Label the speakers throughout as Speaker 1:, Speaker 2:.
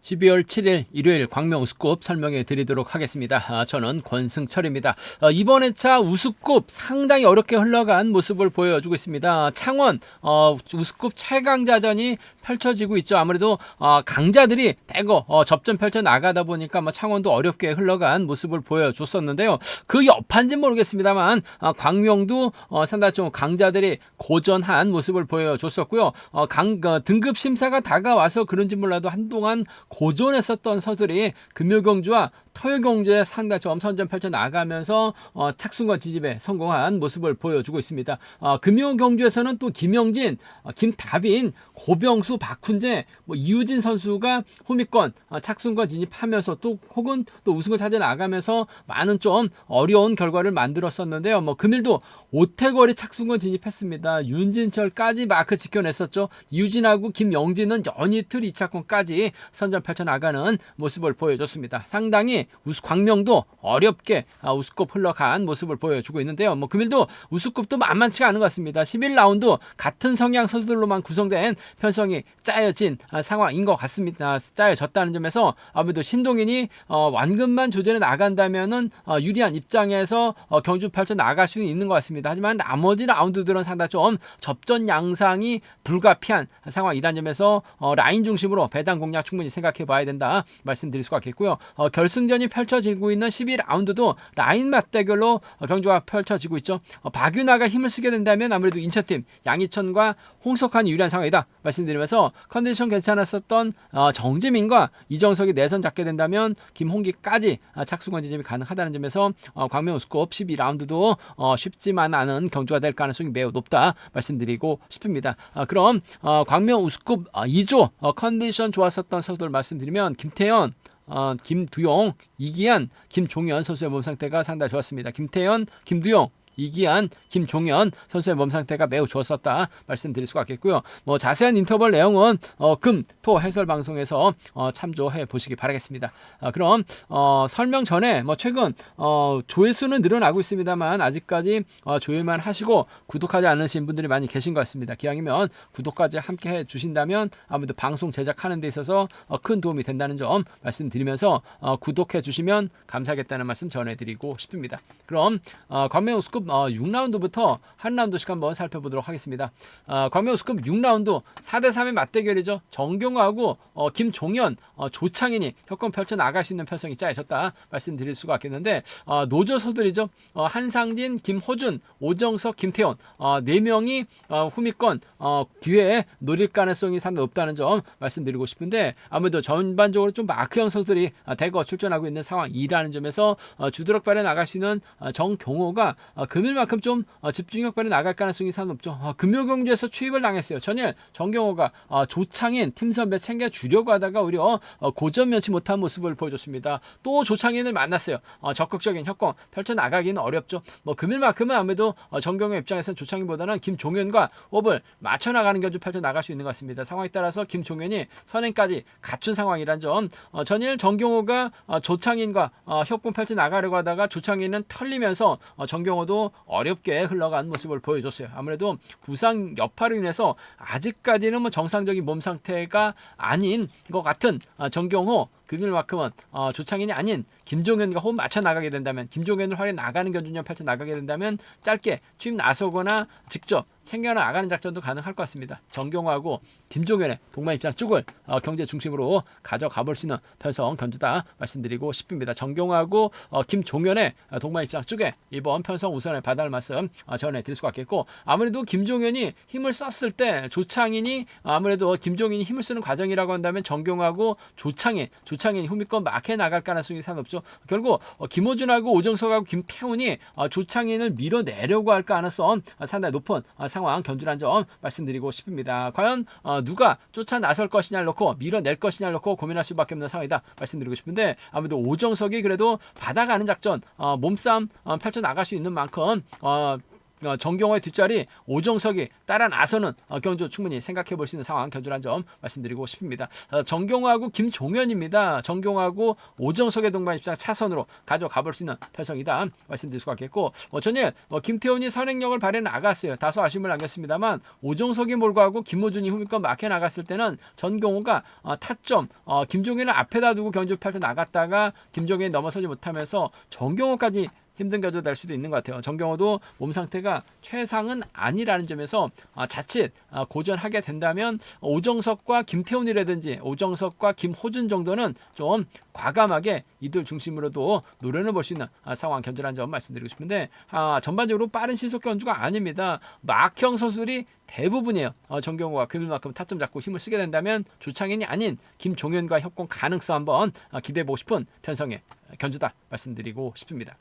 Speaker 1: 12월 7일 일요일 광명 우스컵 설명해 드리도록 하겠습니다. 저는 권승철입니다. 이번 회차 우스컵 상당히 어렵게 흘러간 모습을 보여주고 있습니다. 창원 우스컵 최강자전이 펼쳐지고 있죠. 아무래도 강자들이 대거 접전 펼쳐 나가다 보니까 창원도 어렵게 흘러간 모습을 보여줬었는데요. 그 여파인지 모르겠습니다만 광명도 상당히 좀 강자들이 고전한 모습을 보여줬었고요. 등급 심사가 다가와서 그런지 몰라도 한동안 고전했었던 서들이 금요경주와 토요경주에 상당히 좀 선전 펼쳐 나가면서 착순권 진입에 성공한 모습을 보여주고 있습니다. 금요경주에서는 또 김영진, 김다빈, 고병수, 박훈재, 이우진 선수가 후미권 착순권 진입하면서 또 혹은 또 우승을 찾아 나가면서 많은 좀 어려운 결과를 만들었었는데요. 금일도 오태거리 착순권 진입했습니다. 윤진철까지 마크 지켜냈었죠. 이우진하고 김영진은 연이틀 2차권까지 선전 펼쳐 나가는 모습을 보여줬습니다. 상당히 광명도 어렵게 우스컵 흘러간 모습을 보여주고 있는데요. 금일도 우스컵도 만만치가 않은 것 같습니다. 11라운드 같은 성향 선수들로만 구성된 편성이 짜여진 상황인 것 같습니다. 짜여졌다는 점에서 아무래도 신동인이 완급만 조절해 나간다면은 유리한 입장에서 경주 펼쳐 나갈 수 있는 것 같습니다. 하지만 나머지 라운드들은 상당히 좀 접전 양상이 불가피한 상황이라는 점에서 라인 중심으로 배당 공략 충분히 생각해 봐야 된다 말씀드릴 수가 있겠고요. 결승전이 펼쳐지고 있는 12라운드도 라인 맞대결로 경주가 펼쳐지고 있죠. 박윤아가 힘을 쓰게 된다면 아무래도 인천팀 양희천과 홍석환이 유리한 상황이다 말씀드리면서 컨디션 괜찮았었던 정재민과 이정석이 내선 잡게 된다면 김홍기까지 착수권 진입이 가능하다는 점에서 광명 우스컵 12라운드도 쉽지만 않은 경주가 될 가능성이 매우 높다 말씀드리고 싶습니다. 그럼 광명 우스컵 2조 컨디션 좋았었던 선수들 말씀드리면 김태현, 김두용, 이기한, 김종현 선수의 몸 상태가 상당히 좋았습니다. 김태현, 김두용, 이기한, 김종현 선수의 몸 상태가 매우 좋았었다 말씀드릴 수가 있겠고요. 자세한 인터벌 내용은 금, 토 해설 방송에서 참조해 보시기 바라겠습니다. 그럼 설명 전에 최근 조회수는 늘어나고 있습니다만 아직까지 조회만 하시고 구독하지 않으신 분들이 많이 계신 것 같습니다. 기왕이면 구독까지 함께 해 주신다면 아무래도 방송 제작하는 데 있어서 큰 도움이 된다는 점 말씀드리면서 구독해 주시면 감사하겠다는 말씀 전해드리고 싶습니다. 그럼 광명 우스컵 6라운드부터 한 라운드씩 한번 살펴보도록 하겠습니다. 광명 우스컵 6라운드 4대3의 맞대결이죠. 정경호하고 김종현, 조창인이 협권 펼쳐 나갈 수 있는 편성이 짜여졌다 말씀드릴 수가 있겠는데 노조서들이죠. 한상진, 김호준, 오정석, 김태원 4명이 후미권 기회에 노릴 가능성이 상당히 높다는 점 말씀드리고 싶은데 아무래도 전반적으로 좀 마크형 선수들이 대거 출전하고 있는 상황이라는 점에서 주드럭발에 나갈 수 있는 정경호가 금일만큼 좀 집중력발에 나갈 가능성이 상당히 높죠. 금요경주에서 추입을 당했어요. 전일 정경호가 조창인 팀 선배 챙겨주려고 하다가 오히려 고전 면치 못한 모습을 보여줬습니다. 또 조창인을 만났어요. 적극적인 협공 펼쳐나가기는 어렵죠. 금일만큼은 아무래도 정경호 입장에서는 조창인보다는 김종현과 호흡을 맞춰나가는 경주 펼쳐나갈 수 있는 것 같습니다. 상황에 따라서 김종현이 선행까지 갖춘 상황이란 점 전일 정경호가 조창인과 협공 펼쳐나가려고 하다가 조창인은 털리면서 정경호도 어렵게 흘러간 모습을 보여줬어요. 아무래도 부상 여파로 인해서 아직까지는 정상적인 몸 상태가 아닌 것 같은 정경호 그들만큼은 조창인이 아닌 김종현과 호흡 맞춰 나가게 된다면 김종현을 활에 나가는 견준력 펼쳐 나가게 된다면 짧게 투입 나서거나 직접 챙겨 나가는 작전도 가능할 것 같습니다. 정경호하고 김종현의 동반 입장 쪽을 경제 중심으로 가져가 볼 수 있는 편성 견주다 말씀드리고 싶습니다. 정경호하고 김종현의 동반 입장 쪽에 이번 편성 우선을 받아올 말씀 전해드릴 수가 있겠고 아무래도 김종현이 힘을 썼을 때 조창인이 아무래도 김종현이 힘을 쓰는 과정이라고 한다면 정경호하고 조창인 후미권 막해 나갈 가능성이 상당히 높죠. 결국 김호준하고 오정석하고 김태훈이 조창인을 밀어내려고 할 가능성 상당히 높은 상황 견주란 점 말씀드리고 싶습니다. 과연 누가 쫓아 나설 것이냐를 놓고 밀어낼 것이냐를 놓고 고민할 수밖에 없는 상황이다 말씀드리고 싶은데 아무래도 오정석이 그래도 받아가는 작전 몸싸움 펼쳐 나갈 수 있는 만큼 정경호의 뒷자리 오정석이 따라 나서는 경주 충분히 생각해 볼 수 있는 상황 견주란 점 말씀드리고 싶습니다. 정경호하고 김종현입니다. 정경호하고 오정석의 동반 입장 차선으로 가져가 볼 수 있는 편성이다 말씀드릴 수가 있겠고, 전일 김태훈이 선행력을 발휘해 나갔어요. 다소 아쉬움을 남겼습니다만 오정석이 몰고 하고 김호준이 후미권 막혀 나갔을 때는 전경호가 타점 김종현을 앞에다 두고 경주 8도 나갔다가 김종현이 넘어서지 못하면서 정경호까지 힘든 겨도 될 수도 있는 것 같아요. 정경호도 몸 상태가 최상은 아니라는 점에서 자칫 고전하게 된다면 오정석과 김태훈이라든지 오정석과 김호준 정도는 좀 과감하게 이들 중심으로도 노려는 볼 수 있는 상황 견제라는 점 말씀드리고 싶은데, 전반적으로 빠른 시속 견주가 아닙니다. 막형 선수들이 대부분이에요. 정경호가 금일만큼 타점 잡고 힘을 쓰게 된다면 조창현이 아닌 김종현과 협공 가능성 한번 기대해보고 싶은 편성의 견주다 말씀드리고 싶습니다.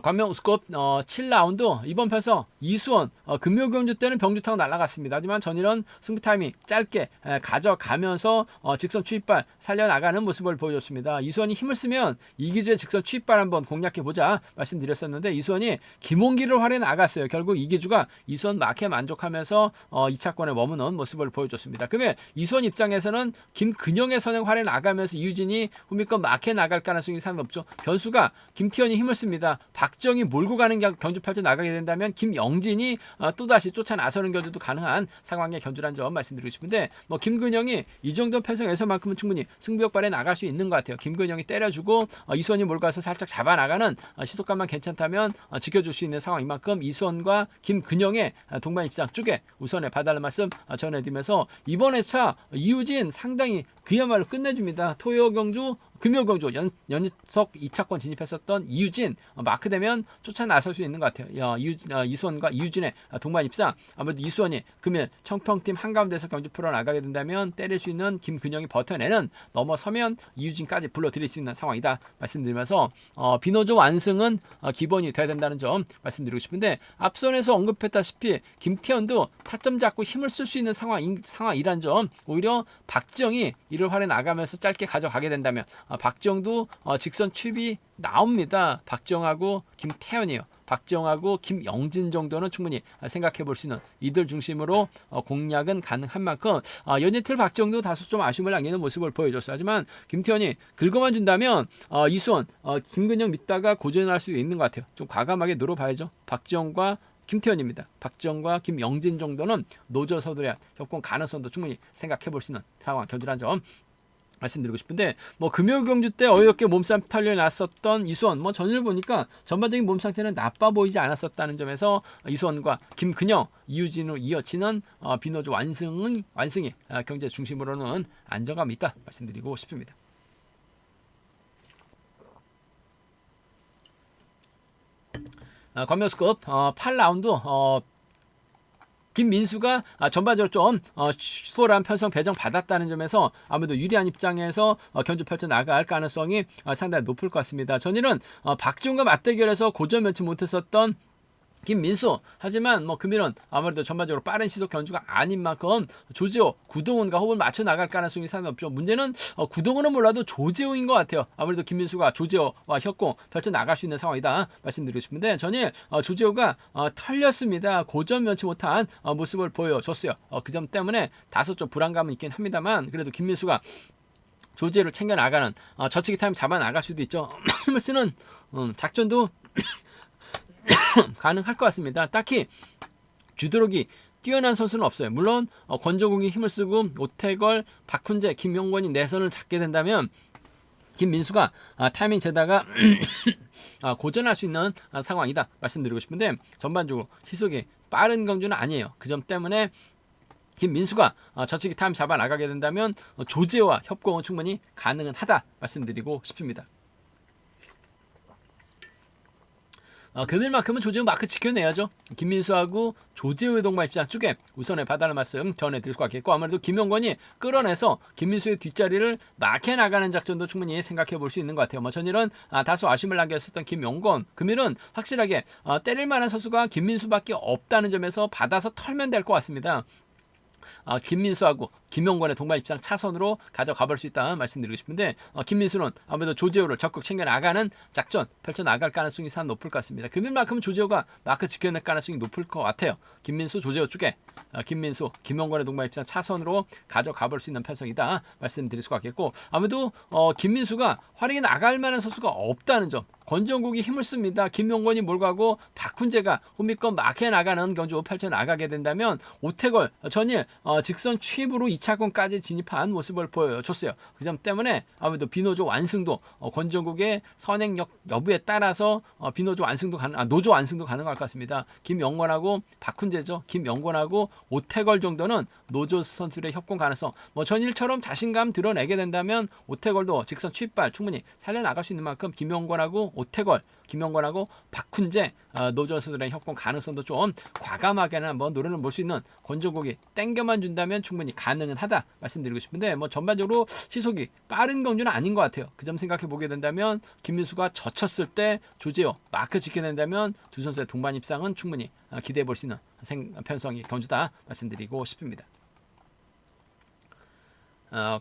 Speaker 1: 광명 우스컵 7라운드 이번 편서 이수원 금요경주 때는 병주 타고 날아갔습니다. 하지만 전일은 승부 타이밍 짧게 가져가면서 직선 추입발 살려나가는 모습을 보여줬습니다. 이수원이 힘을 쓰면 이기주의 직선 추입발 한번 공략해보자 말씀드렸었는데 이수원이 김홍기를 활에 나갔어요. 결국 이기주가 이수원 마크에 만족하면서 2차권에 머무는 모습을 보여줬습니다. 그러면 이수원 입장에서는 김근영의 선행 활에 나가면서 이유진이 후미권 마크에 나갈 가능성이 상당히 높죠. 변수가 김태현이 힘을 씁니다. 박정이 몰고 가는 경주 8주 나가게 된다면 김영진이 또다시 쫓아 나서는 견주도 가능한 상황의 견주란 점 말씀드리고 싶은데, 김근영이 이 정도 편성에서만큼은 충분히 승부욕발에 나갈 수 있는 것 같아요. 김근영이 때려주고 이수원이 몰고 가서 살짝 잡아나가는 시속감만 괜찮다면 지켜줄 수 있는 상황인 만큼 이수원과 김근영의 동반 입장 쪽에 우선에 봐달라는 말씀 전해드리면서, 이번 회차 이유진 상당히 그야말로 끝내줍니다. 토요 경주 금요경주 연속 2차권 진입했었던 이유진 마크되면 쫓아 나설 수 있는 것 같아요. 이수원과 이유진의 동반 입상, 아무래도 이수원이 금일 청평팀 한가운데서 경주 풀어나가게 된다면 때릴 수 있는 김근영이 버텨내는, 넘어서면 이유진까지 불러들일 수 있는 상황이다 말씀드리면서 비노조 완승은 기본이 돼야 된다는 점 말씀드리고 싶은데, 앞선에서 언급했다시피 김태현도 타점 잡고 힘을 쓸 수 있는 상황이란 점, 오히려 박정이 이를 활에 나가면서 짧게 가져가게 된다면 박정도 직선 추입이 나옵니다. 박정하고 김태현이요. 박정하고 김영진 정도는 충분히 생각해 볼 수 있는 이들 중심으로 공략은 가능한 만큼 연예틀 박정도 다소 좀 아쉬움을 남기는 모습을 보여줬어요. 하지만 김태현이 긁어만 준다면 이수원, 김근영 믿다가 고전할 수 있는 것 같아요. 좀 과감하게 노려봐야죠. 박정과 김태현입니다. 박정과 김영진 정도는 노조서들의 협공 가능성도 충분히 생각해 볼 수 있는 상황 견주란 점 말씀드리고 싶은데, 금요경주 때 어이없게 몸싸움 털려 났었던 이수원, 전일 보니까 전반적인 몸 상태는 나빠 보이지 않았었다는 점에서 이수원과 김근영, 이유진으로 이어지는 비노조 완승이 경제 중심으로는 안정감이 있다 말씀드리고 싶습니다. 광명스컵 8라운드 김민수가 전반적으로 좀 수월한 편성 배정 받았다는 점에서 아무래도 유리한 입장에서 견주 펼쳐 나갈 가능성이 상당히 높을 것 같습니다. 전일은 박지훈과 맞대결에서 고전 면치 못했었던 김민수, 하지만 금일은 아무래도 전반적으로 빠른 시속 견주가 아닌 만큼 조지호, 구동훈과 호흡을 맞춰 나갈 가능성이 상당히 높죠. 문제는 구동훈은 몰라도 조지호인 것 같아요. 아무래도 김민수가 조지호와 협공 펼쳐 나갈 수 있는 상황이다 말씀드리고 싶은데, 전일 조지호가 털렸습니다. 고전 면치 못한 모습을 보여줬어요. 그 점 때문에 다소 좀 불안감은 있긴 합니다만, 그래도 김민수가 조지호를 챙겨 나가는 저치기 타임 잡아 나갈 수도 있죠. 힘을 쓰는 작전도 가능할 것 같습니다. 딱히 주도력이 뛰어난 선수는 없어요. 물론 권조국이 힘을 쓰고 오태걸, 박훈재, 김용권이 내선을 잡게 된다면 김민수가 타이밍 재다가 고전할 수 있는 상황이다 말씀드리고 싶은데, 전반적으로 시속이 빠른 경주는 아니에요. 그 점 때문에 김민수가 저치기 타임 잡아 나가게 된다면 조지호와 협공은 충분히 가능은 하다 말씀드리고 싶습니다. 금일만큼은 조지호 마크 지켜내야죠. 김민수하고 조지호의 동반 입장 쪽에 우선의 받아는 말씀 전해드릴 것 같겠고, 아무래도 김용권이 끌어내서 김민수의 뒷자리를 막해 나가는 작전도 충분히 생각해 볼 수 있는 것 같아요. 전일은 다소 아쉬움을 남겼었던 김용권, 금일은 확실하게 때릴 만한 선수가 김민수밖에 없다는 점에서 받아서 털면 될 것 같습니다. 김민수하고 김용권의 동반 입장 차선으로 가져가 볼 수 있다 말씀드리고 싶은데 김민수는 아무래도 조재호를 적극 챙겨 나가는 작전 펼쳐 나갈 가능성이 상 높을 것 같습니다. 금일만큼은 조재호가 마크 지켜낼 가능성이 높을 것 같아요. 김민수, 조재호 쪽에 김민수, 김용권의 동반 입장 차선으로 가져가 볼 수 있는 편성이다 말씀드릴 수가 있겠고 아무래도 김민수가 활약이 나갈 만한 선수가 없다는 점. 권정국이 힘을 씁니다. 김용권이 몰고 가고 박훈재가 홈미권 막혀 나가는 경주 펼쳐 나가게 된다면 오태걸 전일 직선 취입으로 2차권까지 진입한 모습을 보여줬어요. 그 점 때문에 아무래도 비노조 완승도 권정국의 선행력 여부에 따라서 비노조 완승도 노조 완승도 가능할 것 같습니다. 김영권하고 박훈재죠. 김영권하고 오태걸 정도는 노조 선수들의 협공 가능성 전일처럼 자신감 드러내게 된다면 오태걸도 직선 취입발 충분히 살려나갈 수 있는 만큼 김영권하고 오태걸, 김영권하고 박훈재 노조 선수들의 협공 가능성도 좀 과감하게는 한번 노련을 볼 수 있는 권정국이 땡겨만 준다면 충분히 가능은 하다 말씀드리고 싶은데 전반적으로 시속이 빠른 경주는 아닌 것 같아요. 그 점 생각해 보게 된다면 김민수가 젖혔을 때 조재호 마크 지켜낸다면 두 선수의 동반 입상은 충분히 기대해 볼 수 있는 편성의 경주다 말씀드리고 싶습니다.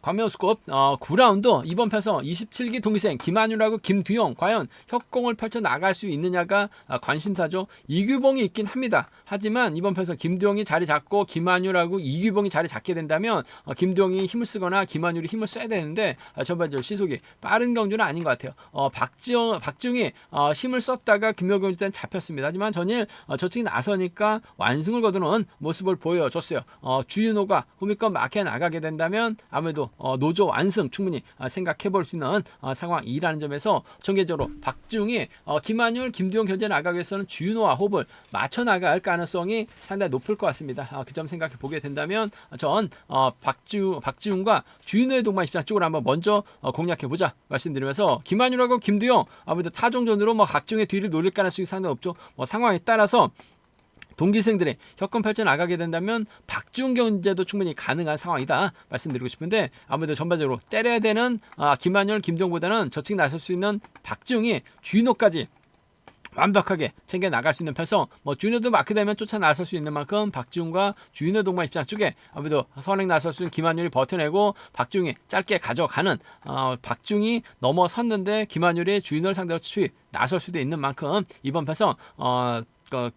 Speaker 1: 광명스컵 9라운드 이번 편성 27기 동기생 김한율하고 김두영 과연 협공을 펼쳐 나갈 수 있느냐가 관심사죠. 이규봉이 있긴 합니다. 하지만 이번 편성 김두영이 자리 잡고 김한율하고 이규봉이 자리 잡게 된다면 김두영이 힘을 쓰거나 김한율이 힘을 써야 되는데 전반적으로 시속이 빠른 경주는 아닌 것 같아요. 박지웅이 힘을 썼다가 김효경 일단 잡혔습니다. 하지만 전일 저측이 나서니까 완승을 거두는 모습을 보여줬어요. 주윤호가 후미권 막혀 나가게 된다면 아무래도 노조 완승 충분히 생각해 볼 수 있는 상황이라는 점에서 전개적으로 박지웅이 김한율, 김두영 견제 나가기 위해서는 주윤호와 호흡을 맞춰 나갈 가능성이 상당히 높을 것 같습니다. 그 점 생각해 보게 된다면 전 박지웅과 주윤호의 동반 입장 쪽으로 한번 먼저 공략해 보자 말씀드리면서 김한율하고 김두영 아무래도 타종전으로 박지웅의 뒤를 노릴 가능성이 상당히 높죠. 상황에 따라서 동기생들의 협권 펼쳐 나가게 된다면 박지웅 견제도 충분히 가능한 상황이다 말씀드리고 싶은데 아무래도 전반적으로 때려야 되는 김한율, 김두영보다는 저측 나설 수 있는 박지웅이 주인호까지 완벽하게 챙겨 나갈 수 있는 편성 주인호도 마크 되면 쫓아 나설 수 있는 만큼 박지웅과 주인호 동반 입장 쪽에 아무래도 선행 나설 수 있는 김한율이 버텨내고 박지웅이 짧게 가져가는 박지웅이 넘어섰는데 김한율이 주인호를 상대로 추입 나설 수도 있는 만큼 이번 편성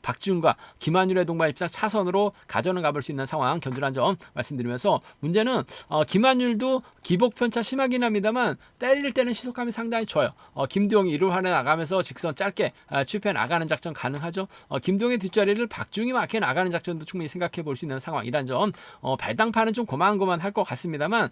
Speaker 1: 박지웅과 김한율의 동반 입장 차선으로 가져는 가볼 수 있는 상황 견주란 점 말씀드리면서 문제는 김한율도 기복 편차 심하긴 합니다만 때릴 때는 시속감이 상당히 좋아요. 김두영이 이를 활에 나가면서 직선 짧게 취입해 나가는 작전 가능하죠. 김두영의 뒷자리를 박지웅이 막혀 나가는 작전도 충분히 생각해 볼 수 있는 상황이란 점 발당판은 좀 고만고만할 것 같습니다만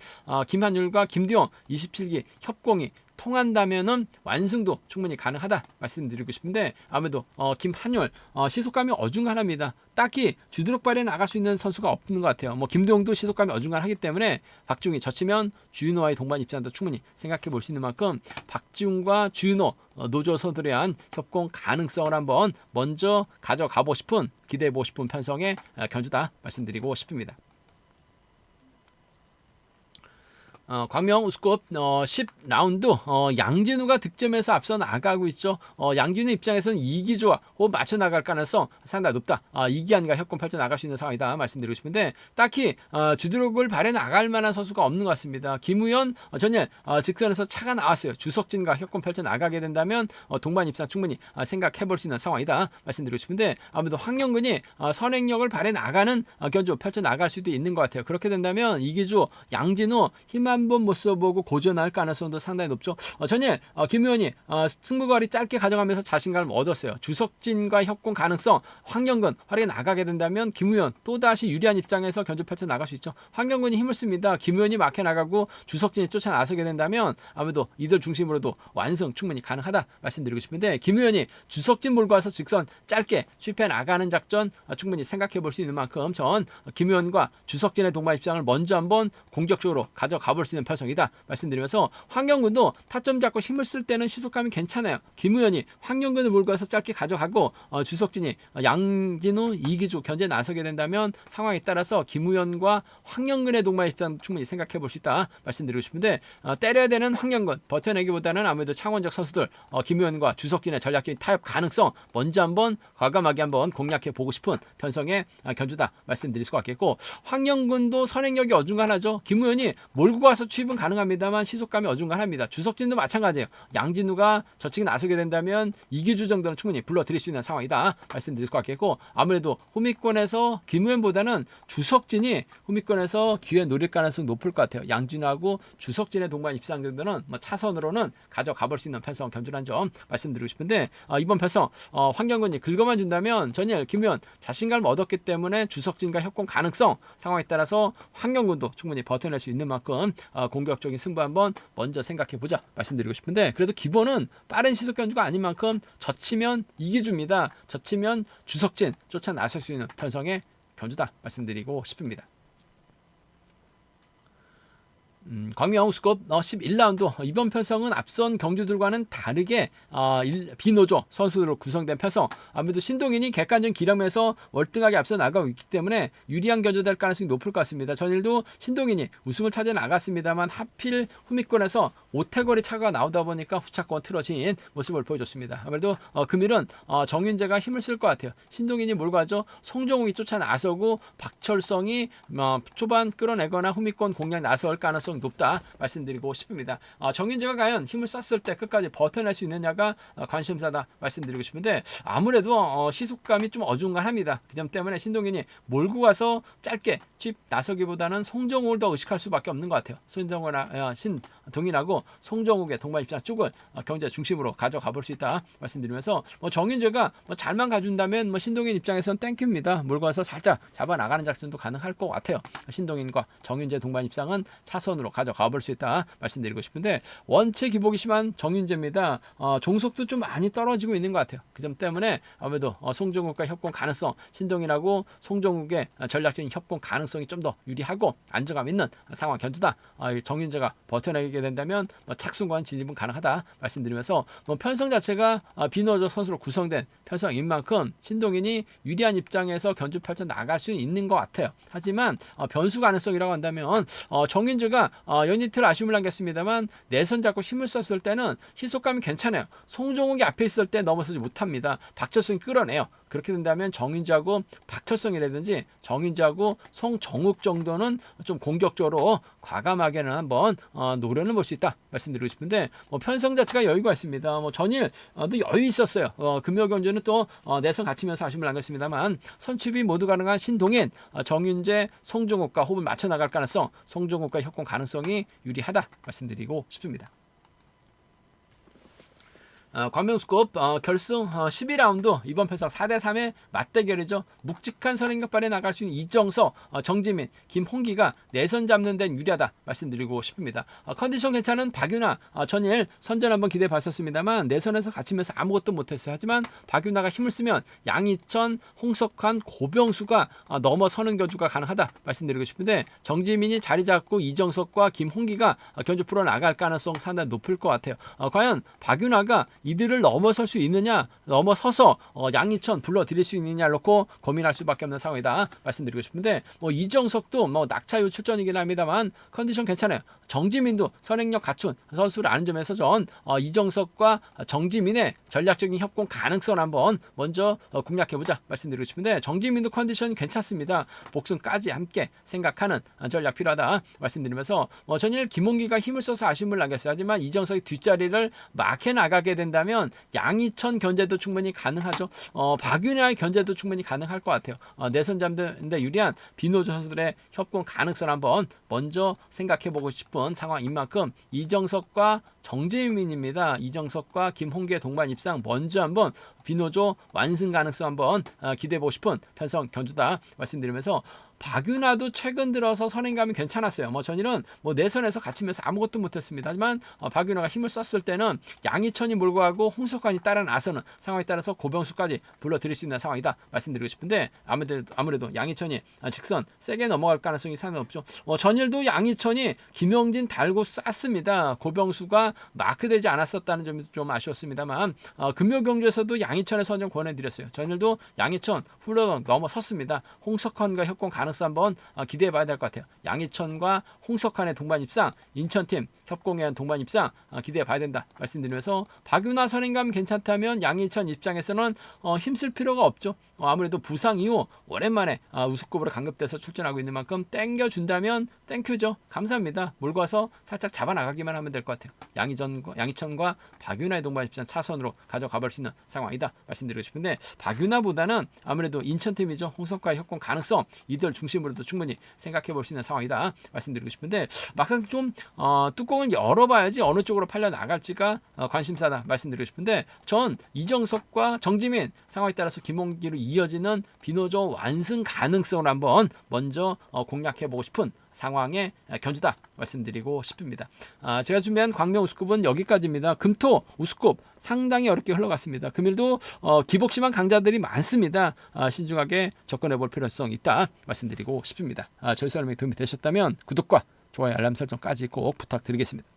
Speaker 1: 김한율과 김두영 27기 협공이 통한다면은 완승도 충분히 가능하다 말씀드리고 싶은데 아무래도 김한율 시속감이 어중간합니다. 딱히 주드럭발에 나갈 수 있는 선수가 없는 것 같아요. 김두영도 시속감이 어중간하기 때문에 박지웅이 젖히면 주윤호와의 동반 입장도 충분히 생각해 볼 수 있는 만큼 박지웅과 주윤호 노조 선수들에 대한 협공 가능성을 한번 먼저 가져가고 싶은 기대해 보고 싶은 편성의 견주다 말씀드리고 싶습니다. 광명 우스컵 10라운드 양진우가 득점에서 앞서 나가고 있죠. 양진우 입장에서는 이기조와 호흡 맞춰 나갈 가능성 상당히 높다. 이기한과 협공 펼쳐 나갈 수 있는 상황이다 말씀드리고 싶은데 딱히 주드록을 발에 나갈 만한 선수가 없는 것 같습니다. 김우현 전일 직선에서 차가 나왔어요. 주석진과 협공 펼쳐 나가게 된다면 동반 입상 충분히 생각해 볼 수 있는 상황이다 말씀드리고 싶은데 아무래도 황영근이 선행력을 발에 나가는 견주 펼쳐 나갈 수도 있는 것 같아요. 그렇게 된다면 이기조, 양진우 힘 한번 못 써보고 고전할 가능성도 상당히 높죠. 전일 김우현이 승부거리 짧게 가져가면서 자신감을 얻었어요. 주석진과 협공 가능성 황영근 활약에 나가게 된다면 김우현 또다시 유리한 입장에서 견주 펼쳐 나갈 수 있죠. 황영근이 힘을 씁니다. 김우현이 막혀 나가고 주석진이 쫓아 나서게 된다면 아무래도 이들 중심으로도 완성 충분히 가능하다 말씀드리고 싶은데 김우현이 주석진 몰고 와서 직선 짧게 취입해 나가는 작전 충분히 생각해 볼 수 있는 만큼 전 김우현과 주석진의 동반 입장을 먼저 한번 공격적으로 가져가 볼 가볼 수 있는 편성이다 말씀드리면서 황영근도 타점 잡고 힘을 쓸 때는 시속감이 괜찮아요. 김우현이 황영근을 몰고 와서 짧게 가져가고 주석진이 양진우, 이기주 견제 나서게 된다면 상황에 따라서 김우현과 황영근의 동반 입장 충분히 생각해 볼 수 있다 말씀드리고 싶은데 때려야 되는 황영근 버텨내기보다는 아무래도 창원적 선수들 김우현과 주석진의 전략적인 타협 가능성 먼저 한번 과감하게 한번 공략해 보고 싶은 편성의 견주다 말씀드릴 수가 있겠고 황영근도 선행력이 어중간하죠. 김우현이 몰고 가서 취입은 가능합니다만 시속감이 어중간합니다. 주석진도 마찬가지예요. 양진우가 저측에 나서게 된다면 이기주 정도는 충분히 불러들일 수 있는 상황이다 말씀드릴 수가 있겠고 아무래도 후미권에서 김우현보다는 주석진이 후미권에서 기회 노릴 가능성이 높을 것 같아요. 양진우하고 주석진의 동반 입상 정도는 차선으로는 가져가 볼 수 있는 편성 견주란 점 말씀드리고 싶은데 이번 편성 황경근이 긁어만 준다면 전일 김우현 자신감을 얻었기 때문에 주석진과 협공 가능성 상황에 따라서 황경근도 충분히 버텨낼 수 있는 만큼 공격적인 승부 한번 먼저 생각해 보자 말씀드리고 싶은데 그래도 기본은 빠른 시속 견주가 아닌 만큼 젖히면 이기주입니다. 젖히면 주석진 쫓아 나설 수 있는 편성의 견주다 말씀드리고 싶습니다. 광명 우스컵 11라운드 이번 편성은 앞선 경주들과는 다르게 비노조 선수들로 구성된 편성 아무래도 신동인이 객관적인 기량에서 월등하게 앞서 나가고 있기 때문에 유리한 견주될 가능성이 높을 것 같습니다. 전일도 신동인이 우승을 차지해 나갔습니다만 하필 후미권에서 오태거리 차가 나오다 보니까 후차권 틀어진 모습을 보여줬습니다. 아무래도 금일은 정윤재가 힘을 쓸 것 같아요. 신동인이 몰고 가죠. 송정욱이 쫓아 나서고 박철성이 초반 끌어내거나 후미권 공략 나설 가능성 높다 말씀드리고 싶습니다. 정윤재가 과연 힘을 썼을 때 끝까지 버텨낼 수 있느냐가 관심사다 말씀드리고 싶은데 아무래도 시속감이 좀 어중간합니다. 그 점 때문에 신동인이 몰고 가서 짧게 집 나서기보다는 송정욱을 더 의식할 수밖에 없는 것 같아요. 신동인하고 송정욱의 동반 입장 쪽을 경제 중심으로 가져가 볼 수 있다 말씀드리면서 정윤재가 잘만 가준다면 신동인 입장에서는 땡큐입니다. 몰고 가서 살짝 잡아 나가는 작전도 가능할 것 같아요. 신동인과 정윤재 동반 입장은 차선으로 가져가 볼 수 있다 말씀드리고 싶은데 원체 기복이 심한 정윤재입니다. 종속도 좀 많이 떨어지고 있는 것 같아요. 그 점 때문에 아무래도 송정욱과 협공 가능성 신동인하고 송정욱의 전략적인 협공 가능성이 좀 더 유리하고 안정감 있는 상황 견주다. 정윤재가 버텨내게 된다면 착순권 진입은 가능하다 말씀드리면서 편성 자체가 비노조 선수로 구성된 편성인 만큼 신동인이 유리한 입장에서 견주 펼쳐 나갈 수 있는 것 같아요. 하지만 변수 가능성이라고 한다면 정윤재가 연이틀 아쉬움을 남겼습니다만 내선 잡고 힘을 썼을 때는 시속감이 괜찮아요. 송정욱이 앞에 있을 때 넘어서지 못합니다. 박철성이 끌어내요. 그렇게 된다면 정윤재하고 박철성이라든지 정윤재하고 송정욱 정도는 좀 공격적으로 과감하게는 한번 노려는 볼 수 있다 말씀드리고 싶은데 편성 자체가 여유가 있습니다. 전일 또 여유 있었어요. 금요 경주는 또 내선 갖추면서 아쉬움을 남겼습니다만 선취비 모두 가능한 신동인, 정윤재, 송정욱과 호흡을 맞춰 나갈 가능성, 송정욱과 협공 가능성이 유리하다 말씀드리고 싶습니다. 광명스컵 결승 12라운드 이번 편성 4대3의 맞대결이죠. 묵직한 선행력발에 나갈 수 있는 이정석, 정지민, 김홍기가 내선 잡는 데는 유리하다 말씀드리고 싶습니다. 컨디션 괜찮은 박윤아 전일 선전 한번 기대해 봤었습니다만 내선에서 갇히면서 아무것도 못했어요. 하지만 박윤아가 힘을 쓰면 양희천, 홍석환, 고병수가 넘어서는 견주가 가능하다 말씀드리고 싶은데 정지민이 자리 잡고 이정석과 김홍기가 견주 풀어나갈 가능성 상당히 높을 것 같아요. 과연 박윤아가 이들을 넘어설 수 있느냐 넘어서서 양희천 불러들일 수 있느냐를 놓고 고민할 수밖에 없는 상황이다 말씀드리고 싶은데 이정석도 낙차유 출전이긴 합니다만 컨디션 괜찮아요. 정지민도 선행력 갖춘 선수를 아는 점에서 전 이정석과 정지민의 전략적인 협공 가능성을 한번 먼저 공략해보자 말씀드리고 싶은데 정지민도 컨디션이 괜찮습니다. 복승까지 함께 생각하는 전략 필요하다 말씀드리면서 전일 김홍기가 힘을 써서 아쉬움을 남겼어요. 하지만 이정석의 뒷자리를 막해 나가게 된다면 양희천 견제도 충분히 가능하죠. 박윤아의 견제도 충분히 가능할 것 같아요. 내선 잡는데 유리한 비노조 선수들의 협공 가능성을 한번 먼저 생각해보고 싶은 상황인 만큼 이정석과 정재민입니다. 이정석과 김홍기의 동반 입상 먼저 한번 비노조 완승 가능성 한번 기대해보고 싶은 편성 견주다 말씀드리면서 박윤아도 최근 들어서 선행감이 괜찮았어요. 뭐 전일은 뭐 내선에서 갇히면서 아무것도 못했습니다. 하지만 박윤아가 힘을 썼을 때는 양희천이 몰고 가고 홍석환이 따라 나서는 상황에 따라서 고병수까지 불러들일 수 있는 상황이다 말씀드리고 싶은데 아무래도 양희천이 직선 세게 넘어갈 가능성이 상당히 높죠. 전일도 양희천이 김영진 달고 쐈습니다. 고병수가 마크되지 않았었다는 점이 좀 아쉬웠습니다만 금요경주에서도 양희천의 선정 권해드렸어요. 전일도 양희천 훌러덩 넘어섰습니다. 홍석환과 협공 가능성 한번 기대해봐야 될 것 같아요. 양희천과 홍석환의 동반 입상, 인천팀 협공에 대한 동반 입상 기대해봐야 된다 말씀드리면서 박윤아 선행감 괜찮다면 양희천 입장에서는 힘쓸 필요가 없죠. 아무래도 부상 이후 오랜만에 우승급으로 강급돼서 출전하고 있는 만큼 땡겨준다면 땡큐죠. 감사합니다. 몰고 와서 살짝 잡아나가기만 하면 될 것 같아요. 양희천과 박윤아의 동반 입상 차선으로 가져가볼 수 있는 상황이다 말씀드리고 싶은데 박윤아보다는 아무래도 인천팀이죠. 홍석과의 협공 가능성 이들 중심으로도 충분히 생각해 볼 수 있는 상황이다 말씀드리고 싶은데 막상 좀 뚜껑을 열어봐야지 어느 쪽으로 팔려 나갈지가 관심사다 말씀드리고 싶은데 전 이정석과 정지민 상황에 따라서 김홍기로 이어지는 비노조 완승 가능성을 한번 먼저 공략해 보고 싶은 상황의 견주다 말씀드리고 싶습니다. 제가 준비한 광명 우스컵은 여기까지입니다. 금토 우스컵 상당히 어렵게 흘러갔습니다. 금일도 기복심한 강자들이 많습니다. 신중하게 접근해 볼 필요성이 있다 말씀드리고 싶습니다. 저희 설명이 도움이 되셨다면 구독과 좋아요 알람 설정까지 꼭 부탁드리겠습니다.